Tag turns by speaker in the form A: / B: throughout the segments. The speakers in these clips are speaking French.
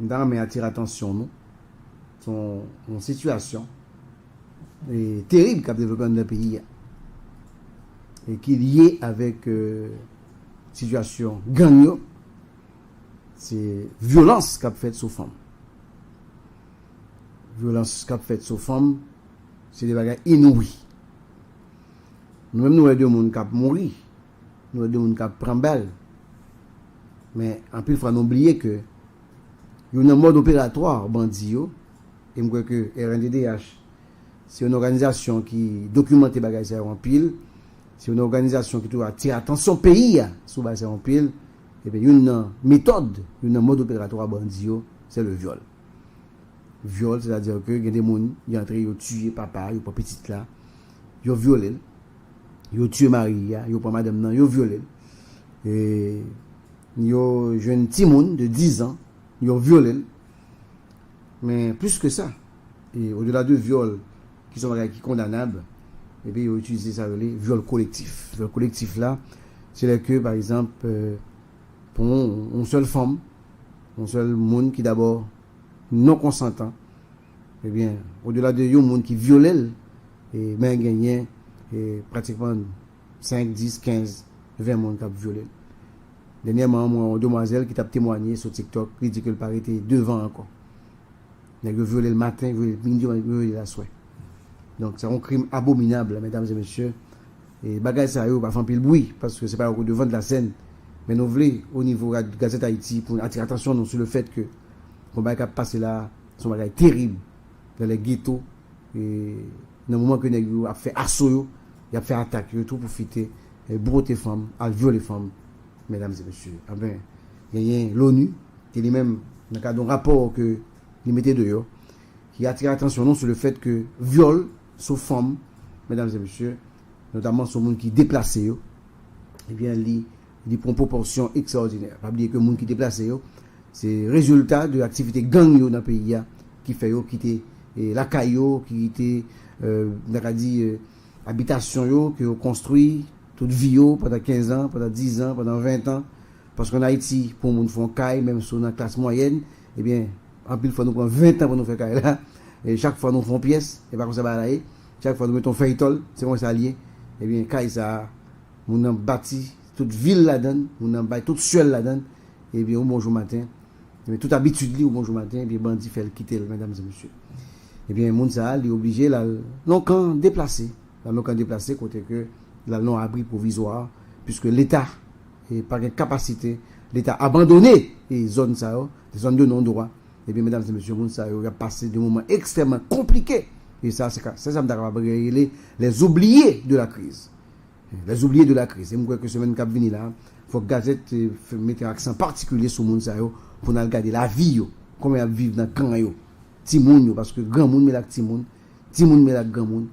A: dans mais attire attention nous son situation et terrible qu'a développé dans le pays et qui est lié avec situation gang, c'est violence qu'a fait sous femme. Violence qu'a fait sous femme, c'est des bagages inouïs. Nous-mêmes, nous avons des gens qui mourir, nous avons des gens qui prennent balle. Mais en plus, il faut oublier que il y a un mode opératoire bandit, et je crois que RNDDH, c'est une organisation qui documente les bagages en pile. C'est une organisation qui doit attirer attention pays sous base en pile. Et bien, une méthode, une mode opératoire bandit, c'est le viol. Viol, c'est-à-dire que il y a des gens qui entrent, ils ont tué papa, ils ont pas petite là, ils ont violé, ils ont tué Marie, ils ont pas madame non, ils ont violé. Et ils ont jeune petit monde de 10 ans, ils ont violé. Mais plus que ça, et au-delà de viol qui sont condamnables, et puis ils ont utilisé ça, le viol collectif. Le viol collectif là, c'est que par exemple, pour une seule femme, un seul monde qui d'abord non consentant, eh bien, au-delà de yon monde qui violait, et même gagné, et pratiquement 5, 10, 15, 20 monde qui a violé. Dernièrement, moi, une demoiselle qui t'a témoigné sur TikTok, qui dit qu'elle paraît devant encore. Il a violé le matin, violé le midi, violé la soirée. Donc, c'est un crime abominable, mesdames et messieurs. Et bagay ça, yo, pas faire pile bruit, parce que c'est pas au devant de la scène. Mais nous voulons, au niveau de la Gazette Haïti, pour attirer attention sur le fait que le bagay qui a passé là, son bagay terrible, dans les ghettos, et dans le moment que nous avons fait assaut, il a fait attaque, tout pour fêter, brouter les femmes, à violer les femmes, mesdames et messieurs. Ah ben, il y a l'ONU, qui est lui-même, dans le cadre d'un rapport que il mettait dehors, qui attire l'attention sur le fait que viol sur femmes, mesdames et messieurs, notamment sur les gens qui déplacent, eh bien, il prend une proportion extraordinaire. Pas oublier que les gens qui déplacent, c'est le résultat de l'activité gang dans le pays qui fait quitter la caillou, qui quitter habitation, qui ont construit toute vie pendant 15 ans, pendant 10 ans, pendant 20 ans. Parce qu'en Haïti, pour les gens font caille, même sur la classe moyenne, eh bien, en plus, il faut nous prendre 20 ans pour nous faire caille là. Et chaque fois, nous faisons pièces, et pas comme ça va aller. Chaque fois, nous mettons feuilletol, c'est comme ça lié. Eh bien, caille ça, nous avons bâti toute ville là-dedans, nous avons bâti toute suelle là-dedans. Et bien, au bonjour matin, mais toute habitude li au bonjour matin, et bien, bandit fait le quitter, mesdames et messieurs. Et bien, moun ça, il est obligé, là, non, quand déplacé, côté que, là, non abri provisoire, puisque l'État, et par capacité, l'État abandonné les zones ça, les zones de non-droit. Et bien, mesdames et messieurs, moun ça, il a passé des moments extrêmement compliqués. Et ça, c'est ça, les oubliés de la crise. Les oubliés de la crise. Et moi, que semaine qui vient là, il faut que la Gazette mette un accent particulier sur moun ça, pour nous regarder la vie, comment ils vivent dans le camp. Ti moun, parce que grand moun met la ti moun met la grand moun.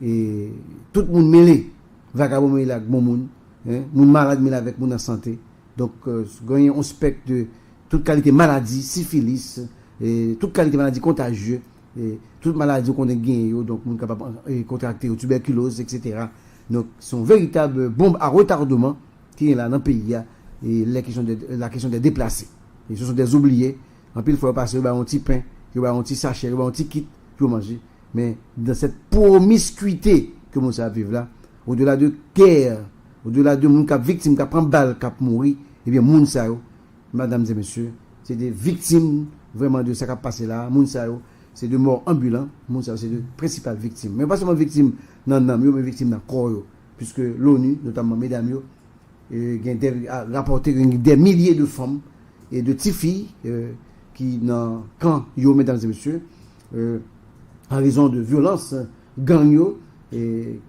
A: Et tout le monde mêlé, vagabond mêlé avec bon moun, moun malade mêlé avec moun en santé. Donc, gagner un spectre de toute qualité maladie, syphilis, et toute qualité maladie contagieuse, et toute maladie qu'on a gagné, donc moun capable de contracter tuberculose, etc. Donc, son véritable bombe à retardement qui est là dans le pays, et la question des déplacés. Et ce sont des oubliés. En plus, il faut passer un petit pain, un petit sachet, un petit kit pour manger. Mais dans cette promiscuité que nous savons vivre là, au-delà de guerre, au-delà de gens qui sont victimes, qui prennent balle, qui mourir, eh bien, moun sa yo, mesdames et messieurs, c'est des victimes vraiment de ce qui a passé là. Moun sa yo, c'est de morts ambulants. Moun sa yo, c'est de principales victimes. Mais pas seulement victimes dans le nom, mais victimes dans le corps. Puisque l'ONU, notamment mesdames yo, a rapporté des milliers de femmes et de petites filles qui, dans camp, mesdames et messieurs, en raison de violences, gang et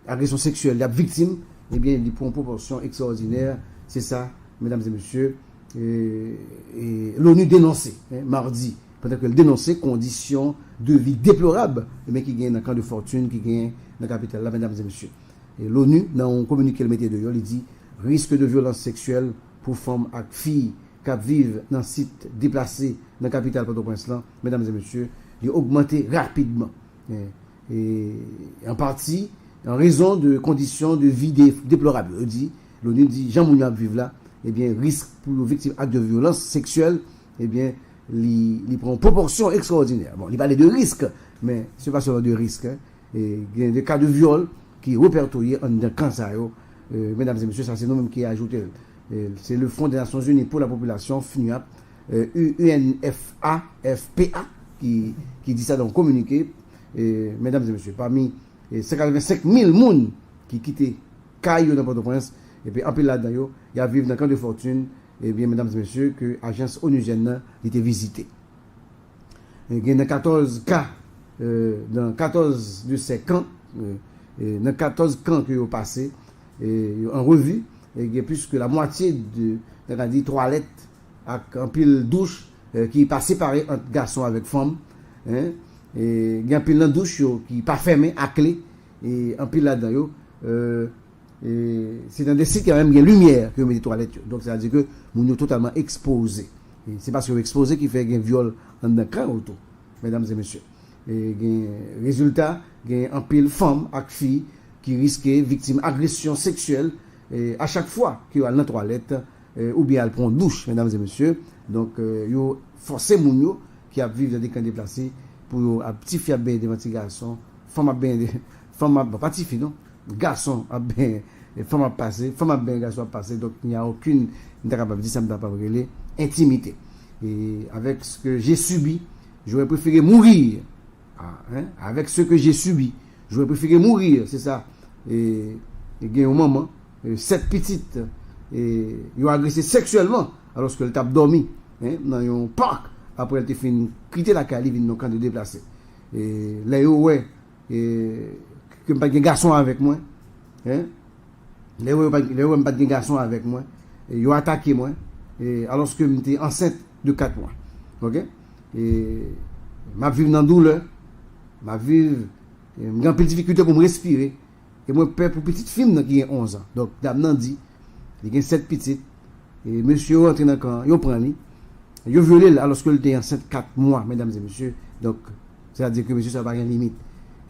A: agression sexuelle, la victime, eh bien, il prend une proportion extraordinaire. C'est ça, mesdames et messieurs. Et l'ONU dénonçait, mardi, pendant qu'elle dénonçait conditions de vie déplorables, mais qui gagnent dans le camp de fortune, qui gagnent dans la capitale, là, mesdames et messieurs. Et l'ONU, dans un communiqué, le métier de il dit risque de violence sexuelle pour femmes et filles qui vivent dans un site déplacé dans la capitale Port-au-Prince, mesdames et messieurs, il a augmenté rapidement. Et en partie, en raison de conditions de vie déplorables. L'ONU dit, Jean Mouniab vivent là, eh bien, risque pour les victimes d'actes de violence sexuelle, eh bien, il prend une proportion extraordinaire. Bon, il parlait de risque, mais ce n'est pas seulement de risque. Hein. Et il y a des cas de viol qui sont répertoriés en cancer. Mesdames et messieurs, ça c'est nous-mêmes qui avons ajouté. C'est le Fonds des Nations Unies pour la population, FNUAP, UNFA, FPA, qui dit ça dans le communiqué. Mesdames et messieurs, parmi 55 000 personnes qui quittent Caillou dans Port-au-Prince, et puis en plus là-dedans, il y a vivre dans le camp de fortune, et bien, mesdames et messieurs, que l'agence onusienne a été visitée. Il y a 14 cas, dans 14 de ces camps, dans 14 camps qui ont passé, en revue, il y a plus que la moitié de toilettes en pile douche qui n'est pas séparée entre garçons avec femmes. Hein, et il y a un pile de douche qui n'est pas fermé à clé, et en pile là-dedans, c'est dans des sites qui ont même une lumière que met des toilettes. Donc, c'est-à-dire que nous sommes totalement exposés. C'est parce que nous exposés qui fait un viol en un camp autour, mesdames et messieurs. Et résultat, il y a un pile femmes et filles qui risquent victimes d'agression sexuelle à chaque fois qu'ils vont dans la toilette ou bien elles prennent douche, mesdames et messieurs. Donc, il faut forcer les gens qui vivent dans des camps déplacés pour petit faire bien des garçons, femmes à bien des femmes, pas petit filles, non? Garçons à bien, femmes à passer, femmes à bien, garçons à passer. Donc, il n'y a aucune, intimité. Et avec ce que j'ai subi, j'aurais préféré mourir. Avec ce que j'ai subi, j'aurais préféré mourir, c'est ça. Et il y a un moment, 7 petites, ils ont agressé sexuellement alors qu'elle t'a dormi dans un parc. Après, elle t'a fait quitter la calibre dans le camp de déplacer. Et là, ouais, que pas de garçon avec moi. Là, pas de garçon avec moi. Et ils ont attaqué moi. Alors que j'étais enceinte de 4 mois. Ok? Et ma vie dans la douleur. Ma vie, j'ai une peu de difficulté pour me respirer. Et moi, père pour petite fille qui a 11 ans. Donc, d'abord, dit, il y a 7 petites. Et monsieur rentre dans le camp, il prend lui. Il a violé alors qu'il était enceinte 4 mois, mesdames et messieurs. Donc, c'est-à-dire que monsieur, ça n'a pas de limite.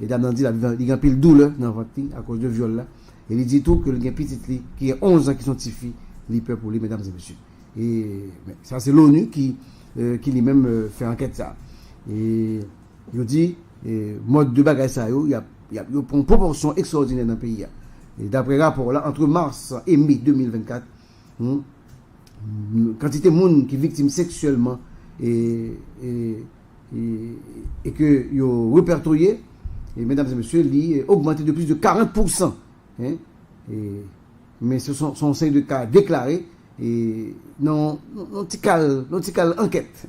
A: Et d'abord, dit, il y a un peu de douleur dans votre vie à cause de viol là. Et il dit tout que il y a une petite fille qui a 11 ans qui sont petites filles, il peur pour lui, mesdames et messieurs. Et ça, c'est l'ONU qui lui-même fait enquête ça. Et il dit, mode de bagage ça, il y a une proportion extraordinaire dans le pays. Et d'après rapport là, entre mars et mai 2024, quantité de monde qui est victime sexuellement et que ils ont répertorié, et mesdames et messieurs, il a augmenté de plus de 40%. Mais ce sont un de cas déclarés et non enquête.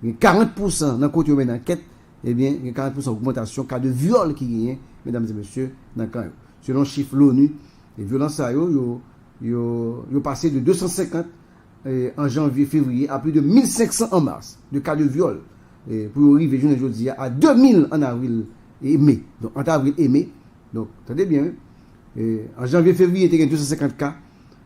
A: 40% dans le côté de l'enquête, eh bien, il y a 40% d'augmentation cas de viol qui gagne, mesdames et messieurs, dans le camp. Selon le chiffre de l'ONU, les violences ont passé de 250 en janvier-février à plus de 1500 en mars de cas de viol. Et pour arriver aujourd'hui à 2000 en avril et mai. Donc, entre avril et mai. Donc, attendez bien. En janvier-février, il y a 250 cas.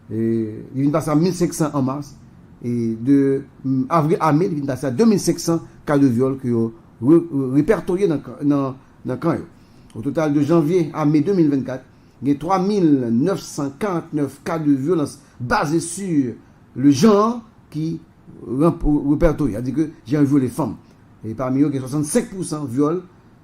A: Il vient passer à 1500 en mars. Et de avril à mai, il vient passer à 2500 cas de viol qui ont répertoriés dans le camp. Au total de janvier à mai 2024, il y a 3949 cas de violence basés sur le genre qui répertorie. C'est-à-dire que j'ai violé les femmes. Et parmi eux, il y a 65% viol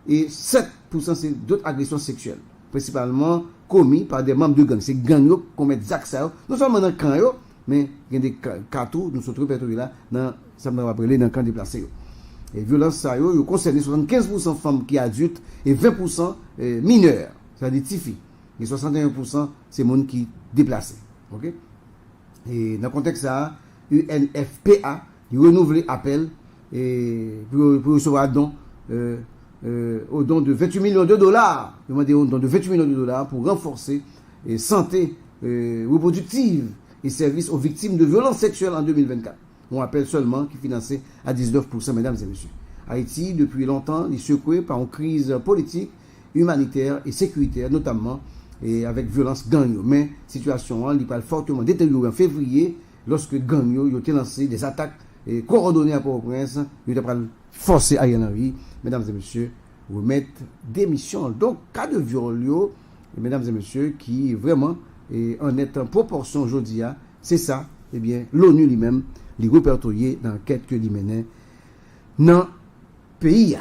A: et 7% c'est d'autres agressions sexuelles. Principalement commis par des membres de gang. C'est gang qui commettent des actes, non seulement dans le camp, mais il y a des cas tout, nous sommes répertoriés là, ça m'a rappelé dans le camp déplacé. Et violences, ça concerne 75% femmes qui sont adultes et 20% mineurs, c'est-à-dire des filles. Et 61% c'est les gens qui déplacés. Okay? Et dans le contexte ça, UNFPA, il renouvelle l'appel pour recevoir au don de 28 millions de dollars. Demandez au don de 28 millions de dollars pour renforcer santé reproductive et services aux victimes de violences sexuelles en 2024. On appelle seulement qui est financé à 19%, mesdames et messieurs. Haïti, depuis longtemps, est secoué par une crise politique, humanitaire et sécuritaire, notamment et avec violence gang. Mais situation il parle fortement détériorée en février, lorsque gang ont lancé des attaques coordonnées à Port-au-Prince, ils ont forcé Ariel Henry, mesdames et messieurs, remettre démission. Donc, cas de viol, mesdames et messieurs, qui vraiment en est en proportion aujourd'hui, C'est ça, eh bien, l'ONU lui-même, les répertoriés dans l'enquête que lui menait dans le pays.